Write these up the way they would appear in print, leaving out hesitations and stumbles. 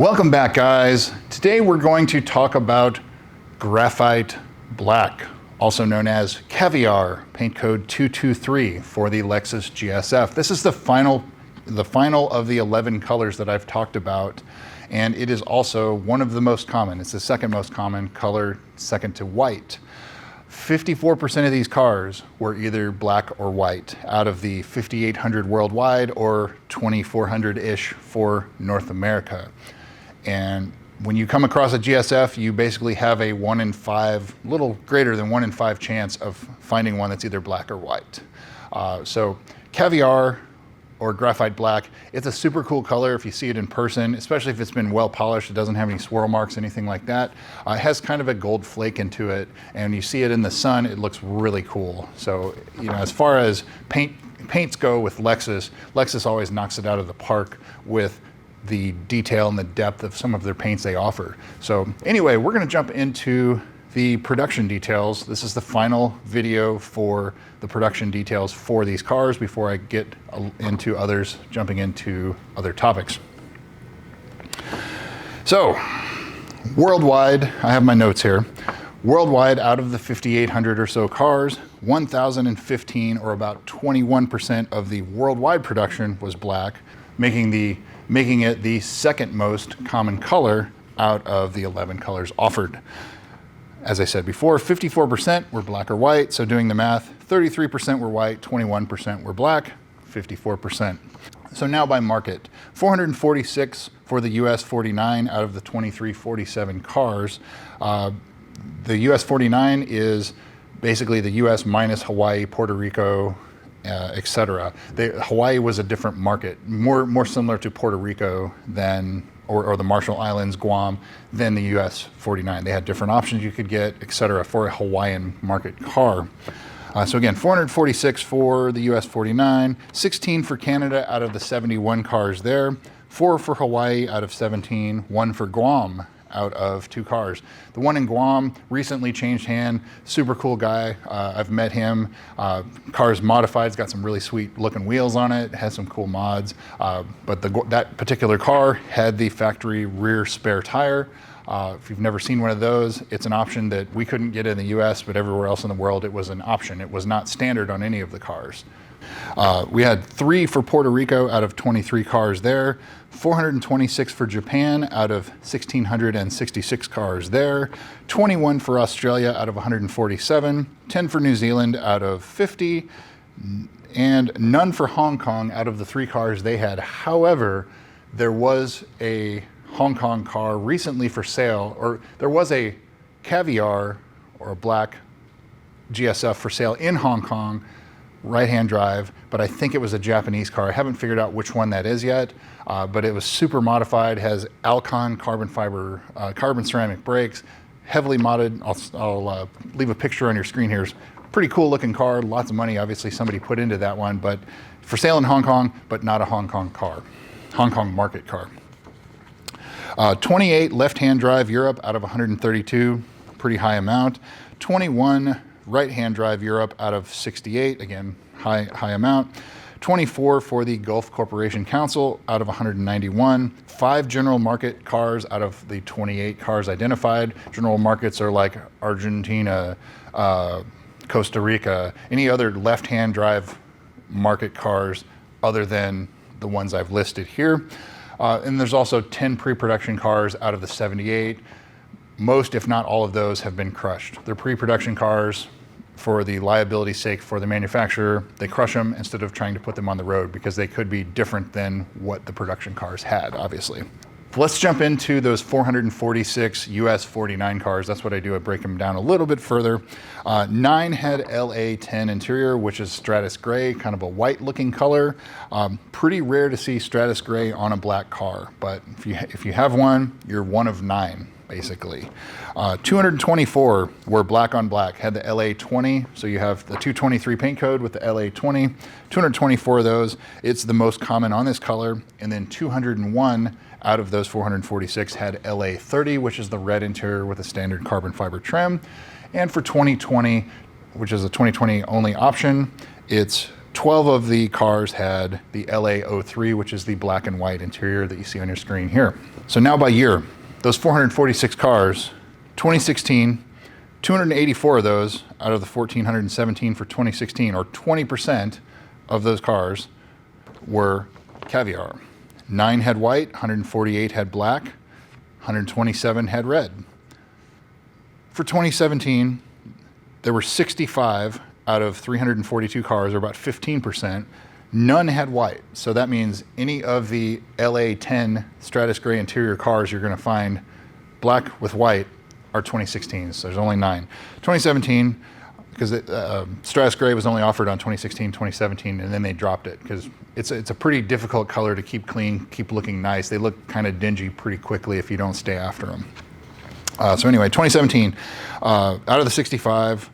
Welcome back, guys. Today we're going to talk about graphite black, also known as Caviar, paint code 223 for the Lexus GS-F. This is the final of the 11 colors that I've talked about, and it is also one of the most common. It's the second most common color, second to white. 54% of these cars were either black or white out of the 5,800 worldwide or 2,400-ish for North America. And when you come across a GS-F, you basically have a 1 in 5, little greater than 1 in 5 chance of finding one that's either black or white. So Caviar or graphite black, it's a super cool color if you see it in person, especially if it's been well polished. It doesn't have any swirl marks, anything like that. It has kind of a gold flake into it, and you see it in the sun, it looks really cool. So, as far as paints go with Lexus always knocks it out of the park with the detail and the depth of some of their paints they offer. So anyway, we're gonna jump into the production details. This is the final video for the production details for these cars before I get into jumping into other topics. So, worldwide, I have my notes here. Worldwide, out of the 5,800 or so cars, 1,015 or about 21% of the worldwide production was black, making it the second most common color out of the 11 colors offered. As I said before, 54% were black or white, so doing the math, 33% were white, 21% were black, 54%. So now by market, 446 for the US 49 out of the 2347 cars. The US 49 is basically the US minus Hawaii, Puerto Rico, etc. Hawaii was a different market, more similar to Puerto Rico than or the Marshall Islands, Guam, than the US 49. They had different options you could get, etc. for a Hawaiian market car. So again, 446 for the US 49, 16 for Canada out of the 71 cars there, 4 for Hawaii out of 17, 1 for Guam out of 2 cars. The one in Guam recently changed hand, super cool guy. I've met him. Car's modified, it's got some really sweet looking wheels on it, has some cool mods. But that particular car had the factory rear spare tire. If you've never seen one of those, it's an option that we couldn't get in the US, but everywhere else in the world, it was an option. It was not standard on any of the cars. We had 3 for Puerto Rico out of 23 cars there, 426 for Japan out of 1,666 cars there, 21 for Australia out of 147, 10 for New Zealand out of 50, and none for Hong Kong out of the 3 cars they had. However, there was a Hong Kong car recently for sale, or there was a Caviar or a black GS-F for sale in Hong Kong, right-hand drive, but I think it was a Japanese car. I haven't figured out which one that is yet, but it was super modified, has Alcon carbon fiber, carbon ceramic brakes, heavily modded. I'll leave a picture on your screen here. It's a pretty cool looking car, lots of money obviously somebody put into that one, but for sale in Hong Kong, but not a Hong Kong car, Hong Kong market car. 28 left-hand drive Europe out of 132, pretty high amount. 21 right-hand drive Europe out of 68, again, high amount. 24 for the Gulf Corporation Council out of 191. 5 general market cars out of the 28 cars identified. General markets are like Argentina, Costa Rica, any other left-hand drive market cars other than the ones I've listed here. And there's also 10 pre-production cars out of the 78. Most, if not all of those, have been crushed. They're pre-production cars for the liability's sake for the manufacturer. They crush them instead of trying to put them on the road because they could be different than what the production cars had, obviously. Let's jump into those 446 US 49 cars. That's what I do. I break them down a little bit further. 9 had LA10 interior, which is Stratus Gray, kind of a white looking color. Pretty rare to see Stratus Gray on a black car, but if you have one, you're one of 9. Basically. 224 were black on black, had the LA20, so you have the 223 paint code with the LA20, 224 of those, it's the most common on this color, and then 201 out of those 446 had LA30, which is the red interior with a standard carbon fiber trim, and for 2020, which is a 2020 only option, it's 12 of the cars had the LA03, which is the black and white interior that you see on your screen here. So now by year, those 446 cars, 2016, 284 of those out of the 1,417 for 2016, or 20% of those cars were Caviar. 9 had white, 148 had black, 127 had red. For 2017, there were 65 out of 342 cars, or about 15%. None had white. So that means any of the LA10 Stratus Gray interior cars you're going to find black with white are 2016. So there's only 9. 2017, because Stratus Gray was only offered on 2016, 2017, and then they dropped it because it's a pretty difficult color to keep clean, keep looking nice. They look kind of dingy pretty quickly if you don't stay after them. So anyway, 2017, out of the 65,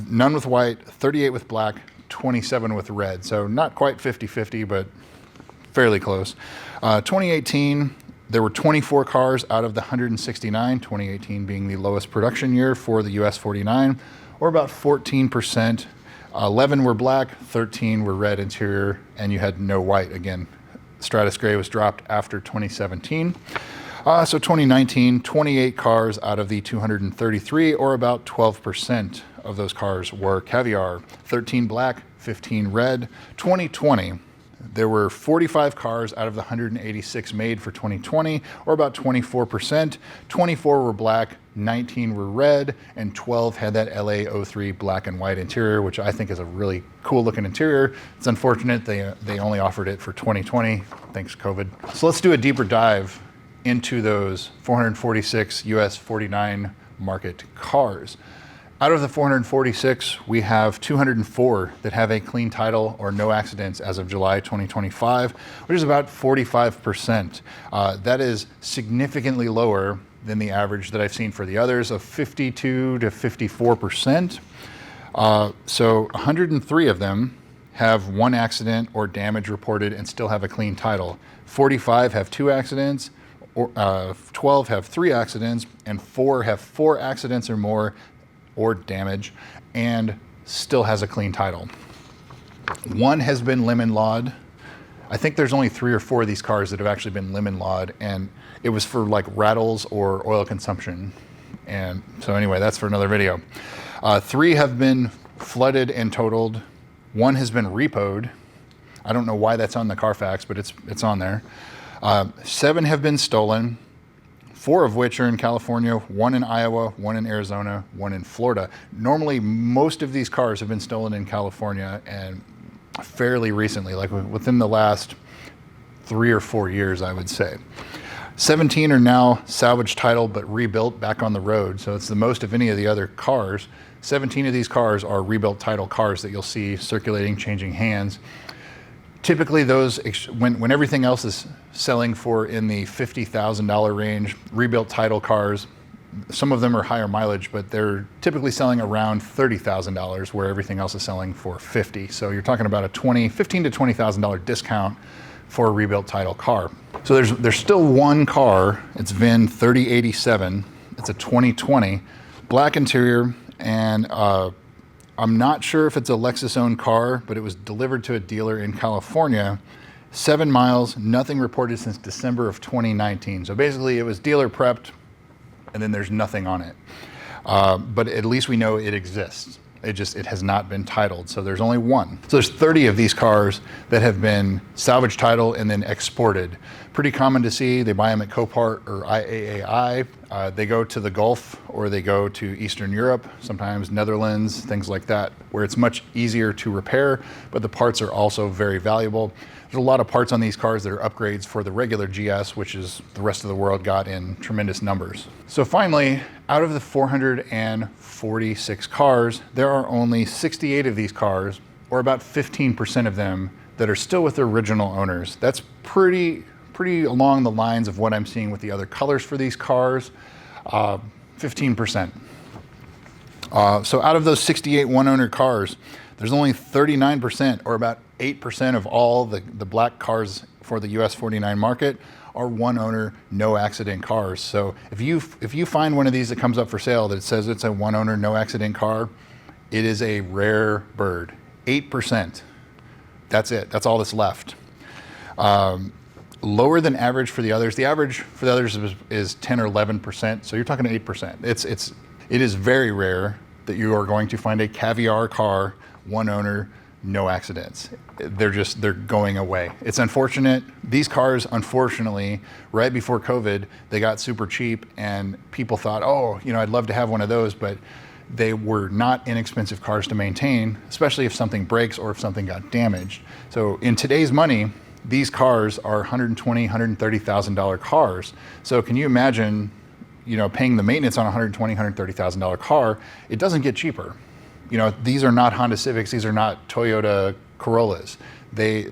none with white, 38 with black, 27 with red. So not quite 50-50, but fairly close. 2018, there were 24 cars out of the 169, 2018 being the lowest production year for the US-49, or about 14%. 11 were black, 13 were red interior, and you had no white. Again, Stratus Gray was dropped after 2017. So 2019, 28 cars out of the 233, or about 12% of those cars were Caviar. 13 black, 15 red. 2020, there were 45 cars out of the 186 made for 2020, or about 24%. 24 were black, 19 were red, and 12 had that LA03 black and white interior, which I think is a really cool looking interior. It's unfortunate they only offered it for 2020, thanks COVID. So let's do a deeper dive into those 446 US 49 market cars. Out of the 446, we have 204 that have a clean title or no accidents as of July 2025, which is about 45%. That is significantly lower than the average that I've seen for the others of 52 to 54%. So 103 of them have 1 accident or damage reported and still have a clean title. 45 have 2 accidents, 12 have 3 accidents, and 4 have 4 accidents or more or damage and still has a clean title. 1 has been lemon lawed. I think there's only 3 or 4 of these cars that have actually been lemon lawed, and it was for like rattles or oil consumption. And so anyway, that's for another video. 3 have been flooded and totaled. 1 has been repoed. I don't know why that's on the Carfax, but it's on there. 7 have been stolen, 4 of which are in California, 1 in Iowa, 1 in Arizona, 1 in Florida. Normally, most of these cars have been stolen in California, and fairly recently, like within the last 3 or 4 years, I would say. 17 are now salvage title, but rebuilt back on the road. So it's the most of any of the other cars. 17 of these cars are rebuilt title cars that you'll see circulating, changing hands. Typically those, when everything else is selling for in the $50,000 range, rebuilt title cars, some of them are higher mileage, but they're typically selling around $30,000 where everything else is selling for $50,000. So you're talking about a $15,000 to $20,000 discount for a rebuilt title car. So there's still 1 car, it's VIN 3087, it's a 2020, black interior, and I'm not sure if it's a Lexus owned car, but it was delivered to a dealer in California. 7 miles, nothing reported since December of 2019. So basically it was dealer prepped and then there's nothing on it. But at least we know it exists. It has not been titled. So there's only 1. So there's 30 of these cars that have been salvage title and then exported. Pretty common to see. They buy them at Copart or IAAI. They go to the Gulf or they go to Eastern Europe, sometimes Netherlands, things like that, where it's much easier to repair, but the parts are also very valuable. There's a lot of parts on these cars that are upgrades for the regular GS, which is the rest of the world got in tremendous numbers. So finally, out of the 446 cars, there are only 68 of these cars, or about 15% of them, that are still with their original owners. That's pretty along the lines of what I'm seeing with the other colors for these cars, 15%. So out of those 68 one-owner cars, there's only 39%, or about 8% of all the black cars for the US 49 market are one-owner, no-accident cars. So if you find one of these that comes up for sale that says it's a one-owner, no-accident car, it is a rare bird. 8%. That's it. That's all that's left. Lower than average for the others. The average for the others is 10 or 11%. So you're talking 8%. It is very rare that you are going to find a Caviar car, one owner, no accidents. They're going away. It's unfortunate. These cars, unfortunately, right before COVID, they got super cheap and people thought, oh, I'd love to have one of those, but they were not inexpensive cars to maintain, especially if something breaks or if something got damaged. So in today's money, these cars are $120,000, $130,000 cars. So can you imagine, paying the maintenance on a $120,000, $130,000 car? It doesn't get cheaper. These are not Honda Civics. These are not Toyota Corollas. They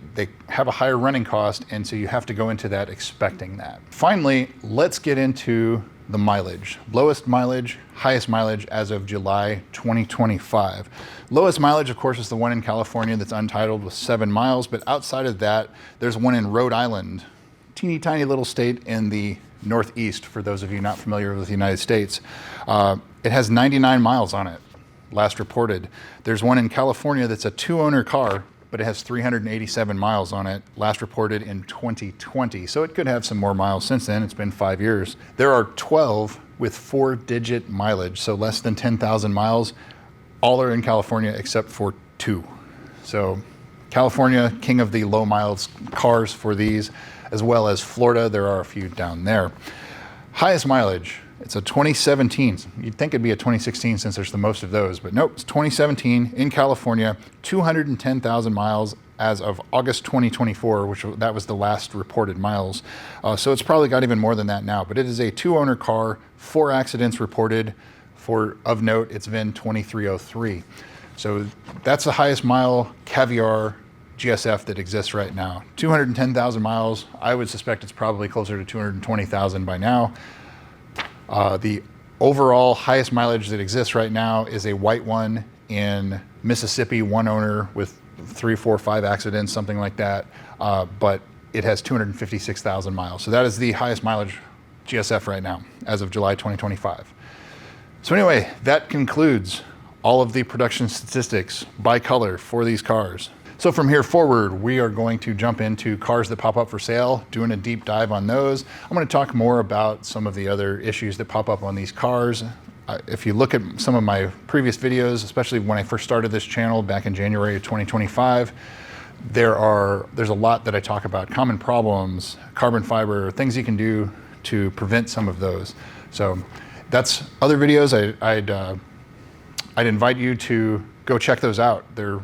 have a higher running cost, and so you have to go into that expecting that. Finally, let's get into the mileage. Lowest mileage, highest mileage as of July 2025. Lowest mileage, of course, is the one in California that's untitled with 7 miles, but outside of that, there's one in Rhode Island, teeny tiny little state in the Northeast, for those of you not familiar with the United States. It has 99 miles on it, last reported. There's one in California that's a 2-owner car, but it has 387 miles on it, last reported in 2020. So it could have some more miles since then. It's been 5 years. There are 12 with 4-digit mileage, so less than 10,000 miles. All are in California except for 2. So California, king of the low miles cars for these, as well as Florida. There are a few down there. Highest mileage, it's a 2017. You'd think it'd be a 2016 since there's the most of those, but nope, it's 2017 in California, 210,000 miles as of August 2024, that was the last reported miles. So it's probably got even more than that now, but it is a 2-owner car, 4 accidents reported. Of note, it's VIN 2303. So that's the highest mile Caviar GS-F that exists right now. 210,000 miles. I would suspect it's probably closer to 220,000 by now. The overall highest mileage that exists right now is a white one in Mississippi, 1 owner with 3, 4, 5 accidents, something like that. But it has 256,000 miles. So that is the highest mileage GS-F right now, as of July 2025. So anyway, that concludes all of the production statistics by color for these cars. So from here forward, we are going to jump into cars that pop up for sale, doing a deep dive on those. I'm going to talk more about some of the other issues that pop up on these cars. If you look at some of my previous videos, especially when I first started this channel back in January of 2025, there's a lot that I talk about, common problems, carbon fiber, things you can do to prevent some of those. So that's other videos. I'd invite you to go check those out. They're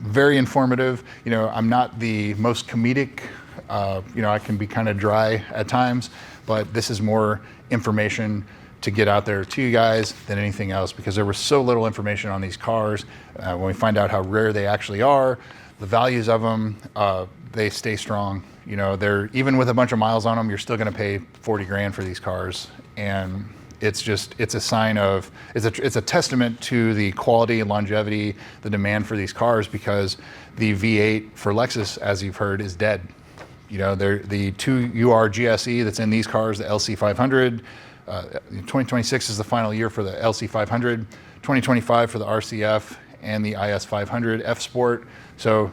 very informative. I'm not the most comedic. I can be kind of dry at times, but this is more information to get out there to you guys than anything else, because there was so little information on these cars. When we find out how rare they actually are, the values of them, they stay strong. They're, even with a bunch of miles on them, you're still going to pay 40 grand for these cars. And it's a sign of, it's a testament to the quality and longevity, the demand for these cars, because the V8 for Lexus, as you've heard, is dead. The 2UR GSE that's in these cars, the LC500, 2026 is the final year for the LC500, 2025 for the RCF and the IS500 F Sport. So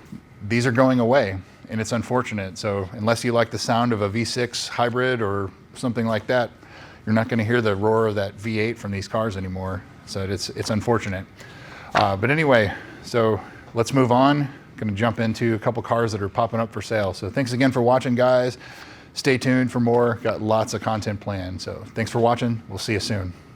these are going away, and it's unfortunate. So unless you like the sound of a V6 hybrid or something like that, you're not going to hear the roar of that V8 from these cars anymore. So it's unfortunate. But anyway, so let's move on. Going to jump into a couple cars that are popping up for sale. So thanks again for watching, guys. Stay tuned for more. Got lots of content planned. So thanks for watching. We'll see you soon.